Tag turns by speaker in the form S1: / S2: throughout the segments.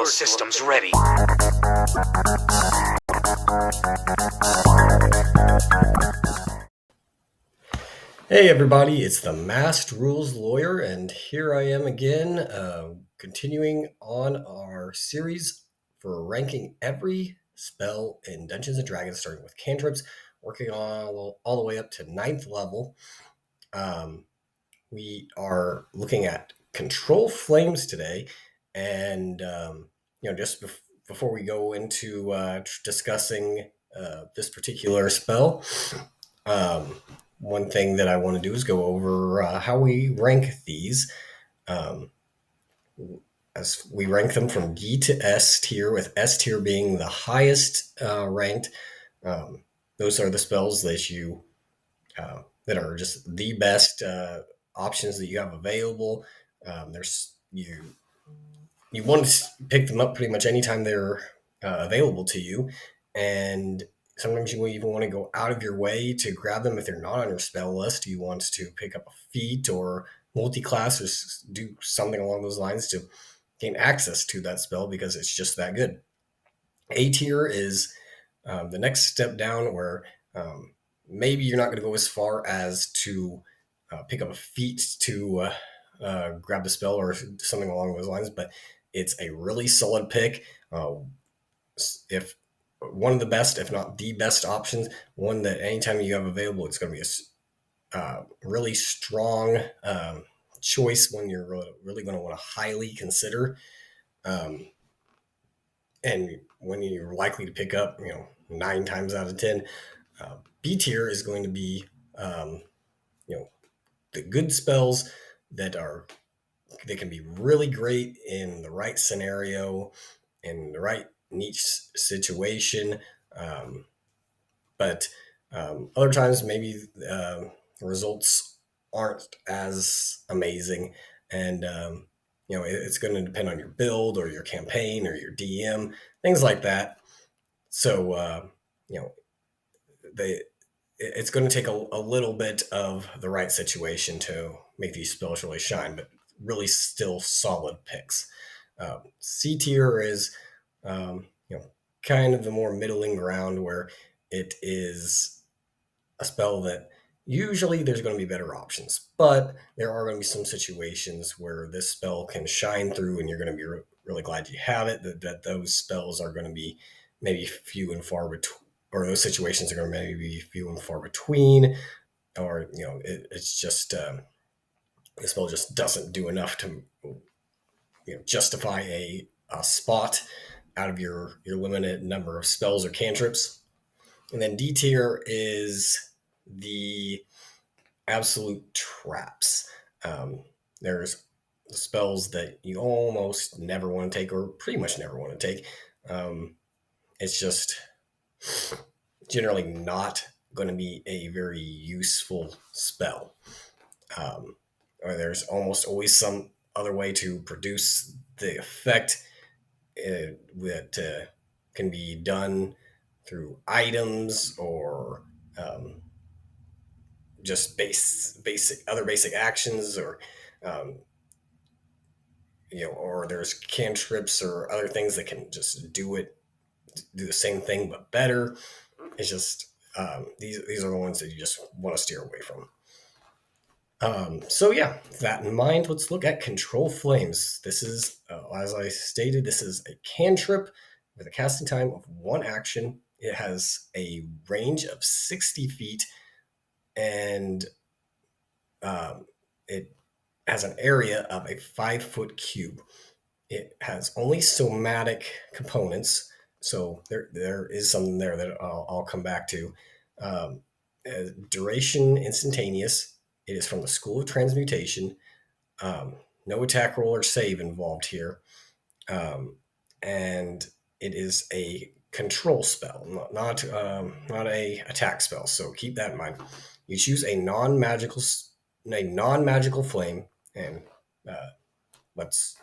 S1: All systems ready.
S2: Hey everybody, it's the Masked Rules Lawyer, and here I am again, continuing on our series for ranking every spell in Dungeons & Dragons, starting with cantrips, working all the way up to 9th level. We are looking at Control Flames today, and just before we go into discussing this particular spell, one thing that I want to do is go over how we rank these. As we rank them from D to S tier, with S tier being the highest ranked. Those are the spells that are just the best options that you have available. There's you want to pick them up pretty much anytime they're available to you, and sometimes you even want to go out of your way to grab them if they're not on your spell list. You want to pick up a feat or multi-class or do something along those lines to gain access to that spell because it's just that good. A tier is the next step down, where maybe you're not going to go as far as to pick up a feat to grab the spell or something along those lines, but it's a really solid pick. If one of the best, if not the best options, one that anytime you have available, it's going to be a really strong choice, when you're really going to want to highly consider. And when you're likely to pick up, 9 times out of 10, B tier is going to be, the good spells that can be really great in the right scenario, in the right niche situation. But other times, maybe results aren't as amazing. And, it's going to depend on your build or your campaign or your DM, things like that. So, it's going to take a little bit of the right situation to make these spells really shine, but really still solid picks. C tier is, kind of the more middling ground, where it is a spell that usually there's going to be better options, but there are going to be some situations where this spell can shine through, and you're going to be really glad you have it. That those spells are going to be maybe few and far between, or those situations are going to maybe be few and far between, or it's just the spell just doesn't do enough to justify a spot out of your limited number of spells or cantrips. And then D tier is the absolute traps. There's spells that you almost never want to take, or pretty much never want to take. It's just generally not going to be a very useful spell. Or there's almost always some other way to produce the effect that can be done through items, or just basic actions, or or there's cantrips or other things that can just do the same thing but better. It's just these are the ones that you just want to steer away from. So yeah, that in mind, let's look at Control Flames. This is, as I stated, this is a cantrip with a casting time of 1 action. It has a range of 60 feet, and it has an area of a 5-foot cube. It has only somatic components, so there is something there that I'll come back to. Duration instantaneous. It is from the School of Transmutation. No attack roll or save involved here. And it is a control spell, not a attack spell. So keep that in mind. You choose a non-magical flame, and let's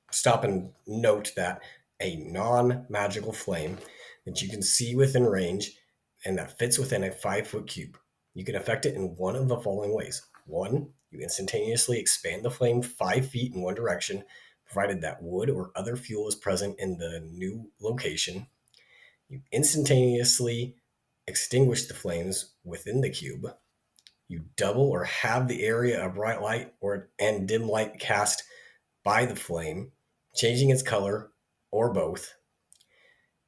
S2: stop and note that a non-magical flame that you can see within range and that fits within a 5-foot cube. You can affect it in one of the following ways. 1, you instantaneously expand the flame 5 feet in one direction provided that wood or other fuel is present in the new location. You instantaneously extinguish the flames within the cube. You double or halve the area of bright light or and dim light cast by the flame, changing its color or both.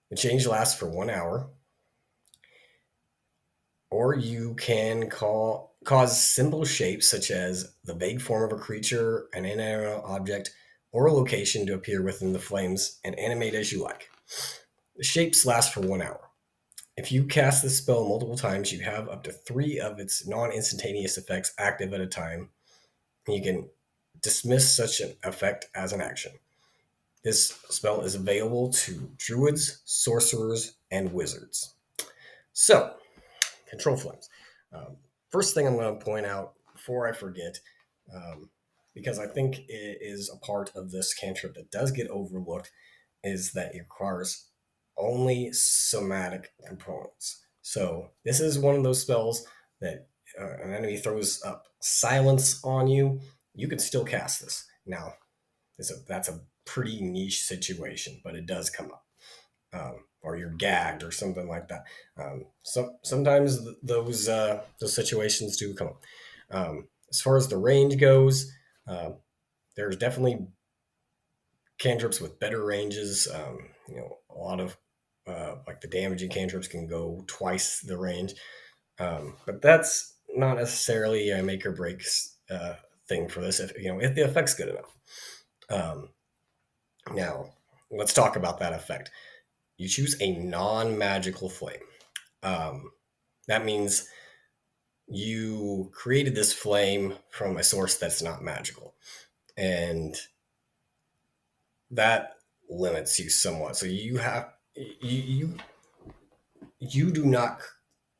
S2: The change lasts for 1 hour. Or you can cause simple shapes such as the vague form of a creature, an inanimate object, or a location to appear within the flames and animate as you like. The shapes last for 1 hour. If you cast this spell multiple times, you have up to 3 of its non-instantaneous effects active at a time. You can dismiss such an effect as an action. This spell is available to druids, sorcerers, and wizards. So, control flames. Um, First thing I'm going to point out before I forget, because I think it is a part of this cantrip that does get overlooked, is that it requires only somatic components. So this is one of those spells that an enemy throws up silence on you, you can still cast this. Now, that's a pretty niche situation, but it does come up. Or you're gagged or something like that. Sometimes those situations do come up. As far as the range goes, there's definitely cantrips with better ranges. A lot of like the damaging cantrips can go twice the range, but that's not necessarily a make or break thing for this. If the effect's good enough. Now, let's talk about that effect. You choose a non-magical flame. That means you created this flame from a source that's not magical, and that limits you somewhat. So you do not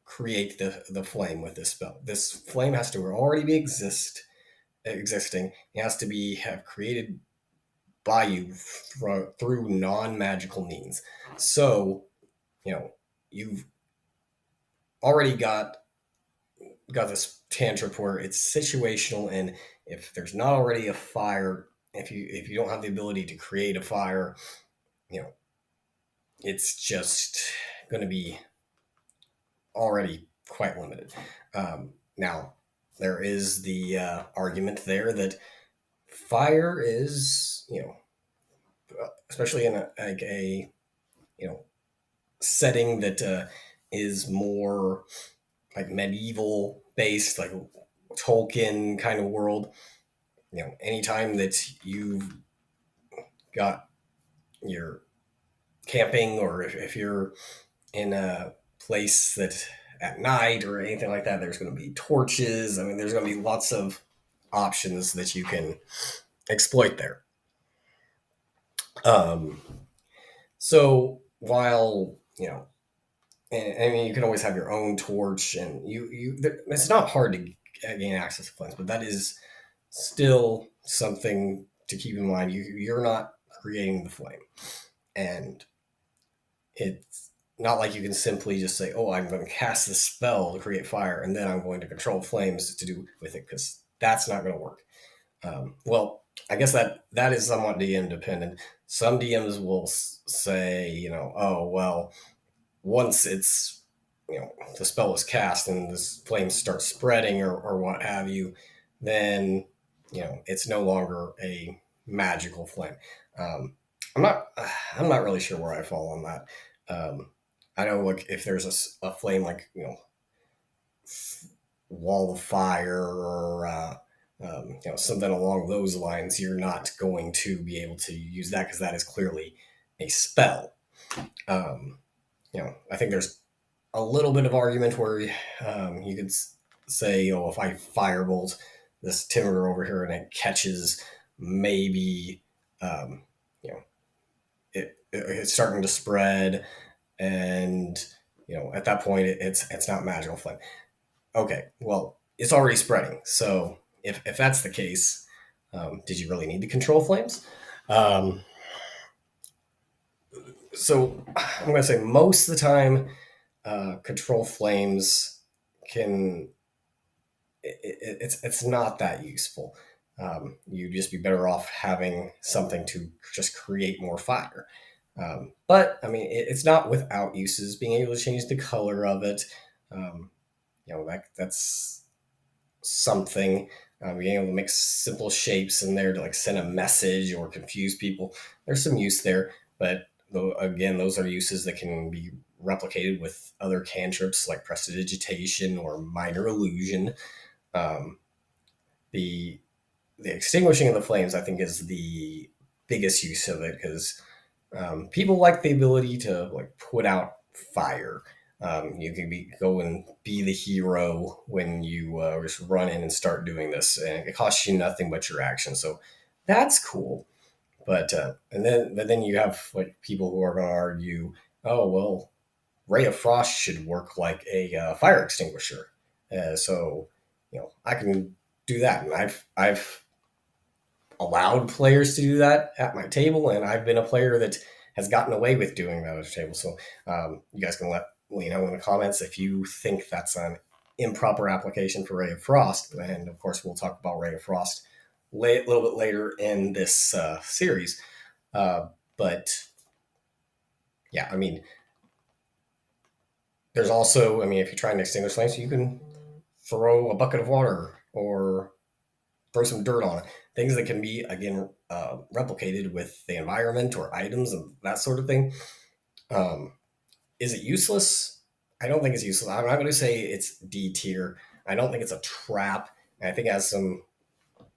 S2: create the flame with this spell. This flame has to already be existing. It has to be have created by you through non-magical means. So, you've already got this cantrip where it's situational, and if there's not already a fire, if you don't have the ability to create a fire, it's just going to be already quite limited. Now, there is the argument there that fire is, especially in a setting that is more like medieval based, like Tolkien kind of world. Anytime that you've got your camping, or if you're in a place that at night or anything like that, there's going to be torches. I mean, there's going to be lots of options that you can exploit there. So while I mean, you can always have your own torch, and it's not hard to gain access to flames, but that is still something to keep in mind. You're not creating the flame, and it's not like you can simply just say, "Oh, I'm going to cast this spell to create fire, and then I'm going to control flames to do with it," because that's not going to work. Well, I guess that is somewhat DM dependent. Some DMs will say, "Oh, well, once it's the spell is cast and this flame starts spreading or what have you, then it's no longer a magical flame." I'm not really sure where I fall on that. I know, like, if there's a flame, like wall of fire, or something along those lines, you're not going to be able to use that because that is clearly a spell. I think there's a little bit of argument where you could say, "Oh, if I firebolt this timber over here and it catches, maybe it's starting to spread, and at that point it's not magical flame." Okay, well, it's already spreading. So if that's the case, did you really need to control flames? So I'm going to say most of the time, control flames it's not that useful. You'd just be better off having something to just create more fire. But I mean, it's not without uses. Being able to change the color of it, um, that's something. Being able to make simple shapes in there to like send a message or confuse people. There's some use there, but though again, those are uses that can be replicated with other cantrips like prestidigitation or minor illusion. Um, the the extinguishing of the flames, I think, is the biggest use of it because people like the ability to like put out fire. You can go and be the hero when you just run in and start doing this, and it costs you nothing but your action. So that's cool. But then you have like people who are going to argue, oh well, Ray of Frost should work like a fire extinguisher. So I can do that, and I've allowed players to do that at my table, and I've been a player that has gotten away with doing that at a table. So you guys can let me know in the comments if you think that's an improper application for Ray of Frost, and of course we'll talk about Ray of Frost a little bit later in this series. But yeah, I mean, there's also, I mean, if you're trying to extinguish flames, you can throw a bucket of water or throw some dirt on it. Things that can be, again, replicated with the environment or items and that sort of thing. Um, is it useless? I don't think it's useless. I'm not going to say it's D tier. I don't think it's a trap. I think it has some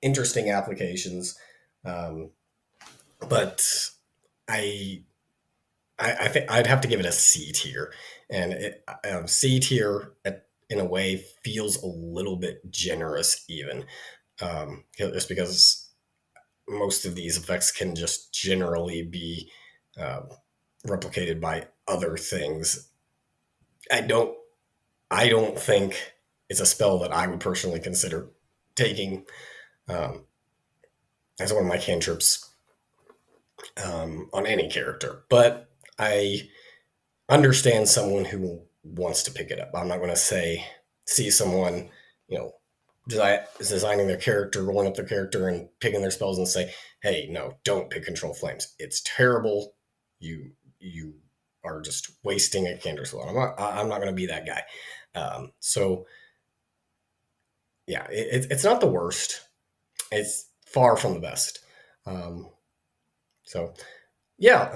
S2: interesting applications. Um, but I, I think I'd have to give it a C tier, and C tier in a way feels a little bit generous even, just because most of these effects can just generally be uh, replicated by other things. I don't I don't think it's a spell that I would personally consider taking um, as one of my cantrips on any character. But I understand someone who wants to pick it up. I'm not going to say see someone, you know, designing their character, rolling up their character, and picking their spells, and say, "Hey, no, don't pick Control Flames. It's terrible. You are just wasting a cantrip slot." I'm not going to be that guy. So yeah, it's not the worst. It's far from the best. Um, so yeah,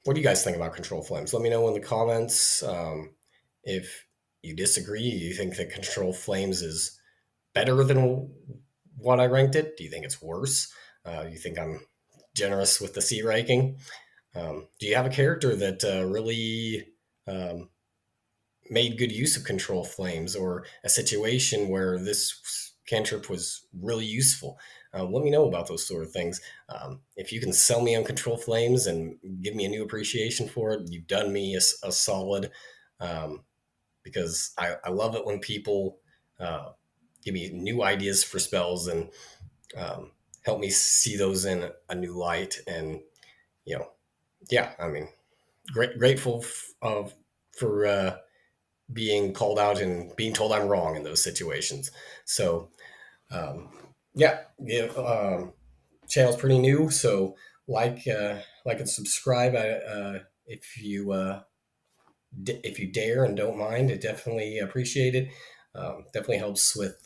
S2: what do you guys think about Control Flames? Let me know in the comments. If you disagree, you think that Control Flames is better than what I ranked it? Do you think it's worse? You think I'm generous with the C ranking? Do you have a character that really um, made good use of Control Flames, or a situation where this cantrip was really useful? Let me know about those sort of things. If you can sell me on Control Flames and give me a new appreciation for it, you've done me a solid. Um, because I love it when people uh, give me new ideas for spells and um, help me see those in a new light. And you know, yeah, I mean, grateful for being called out and being told I'm wrong in those situations. So um, yeah, channel's pretty new, so like and subscribe. If you if you dare and don't mind, it definitely appreciate it. Definitely helps with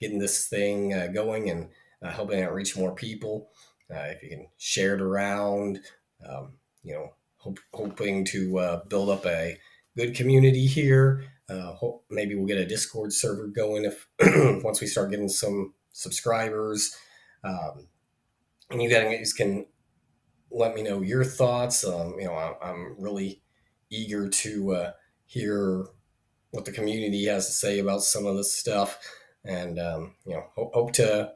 S2: getting this thing going and helping it reach more people. If you can share it around, um, hoping to build up a good community here. Maybe we'll get a Discord server going if once we start getting some subscribers. Um, and you guys can let me know your thoughts. I'm really eager to hear what the community has to say about some of this stuff, and hope to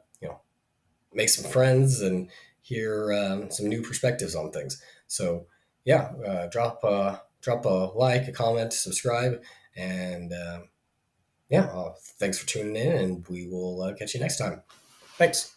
S2: make some friends and hear some new perspectives on things. So yeah, drop a like, a comment, subscribe, and yeah, thanks for tuning in, and we will catch you next time. Thanks.